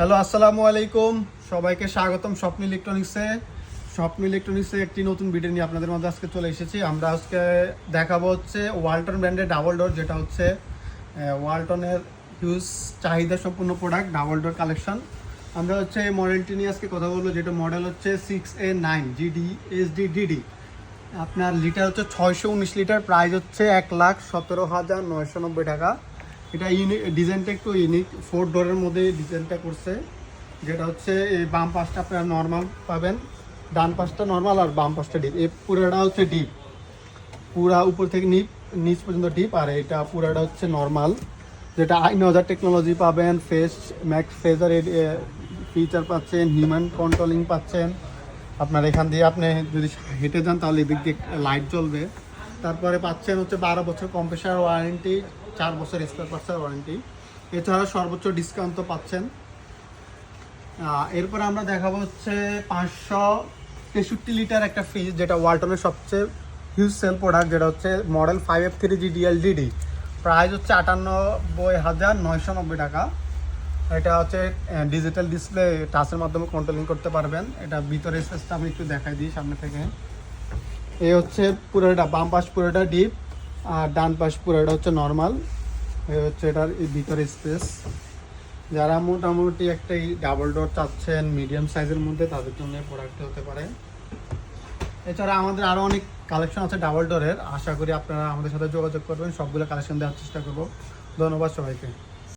Hello, আসসালামু আলাইকুম। সবাইকে স্বাগতম স্বপ্ন ইলেকট্রনিক্সে একটি নতুন ভিডিও নিয়ে আপনাদের মধ্যে আজকে চলে এসেছি। আমরা আজকে দেখাবো হচ্ছে ওয়ালটন ব্র্যান্ডের ডাবল ডোর, যেটা হচ্ছে ওয়ালটনের হিউজ চাহিদা সম্পূর্ণ প্রোডাক্ট ডাবল ডোর কালেকশন। আমরা হচ্ছে এই মডেলটি নিয়ে আজকে কথা বলবো, যেটা মডেল হচ্ছে 6A9 GD SD DD। আপনার লিটার হচ্ছে 619 লিটার, প্রাইস হচ্ছে 1,17,990 টাকা। এটা ইউনিক, ডিজাইনটা একটু ইউনিক, 4 ডোরের মধ্যে ডিজাইনটা করছে, যেটা হচ্ছে এই বাম পাশটা আপনারা নর্মাল পাবেন, ডান পাশটা নর্মাল আর বাম পাশটা ডিপ। এই পুরোটা হচ্ছে ডিপ, পুরা উপর থেকে নিচ পর্যন্ত ডিপ, আর এটা পুরাটা হচ্ছে নর্মাল, যেটা আইনজার টেকনোলজি পাবেন, ম্যাক্স ফেজার ফিচার পাচ্ছেন, হিউম্যান কন্ট্রোলিং পাচ্ছেন। আপনার এখান দিয়ে আপনি যদি হেঁটে যান তাহলে এদিক দিয়ে লাইট জ্বলবে। তারপরে পাচ্ছেন হচ্ছে 12 বছর কম্প্রেসার ওয়ারেন্টি, 4 বছর স্পেয়ার পার্টসের ওয়ারেন্টি, এছাড়া সর্বোচ্চ ডিসকাউন্ট তো পাচ্ছেন। এরপর আমরা দেখাবো হচ্ছে 563 লিটার একটা ফ্রিজ, যেটা ওয়ালটনের সবচেয়ে হিউজ সেল প্রোডাক্ট, যেটা হচ্ছে model 5F3 GDL DD। Price হচ্ছে 98,990 টাকা। এটা হচ্ছে ডিজিটাল ডিসপ্লে, টাচের মাধ্যমে কন্ট্রোলিং করতে পারবেন। এটা ভিতরে স্পেসটা আমি একটু দেখাই দিই সামনে থেকে। এই হচ্ছে পুরোটা বাম পাশ পুরোটা ডিপ, আর ডান পাশ পুরোটা হচ্ছে নর্মাল। এই হচ্ছে এটার ভিতরে স্পেস। যারা মোটামুটি একটা ডাবল ডোর চাচ্ছেন মিডিয়াম সাইজের মধ্যে, তাদের জন্য প্রোডাক্ট হতে পারে। এছাড়া আমাদের আরও অনেক কালেকশন আছে ডাবল ডোরের, আশা করি আপনারা আমাদের সাথে যোগাযোগ করবেন, সবগুলো কালেকশন দেওয়ার চেষ্টা করবো। ধন্যবাদ সবাইকে।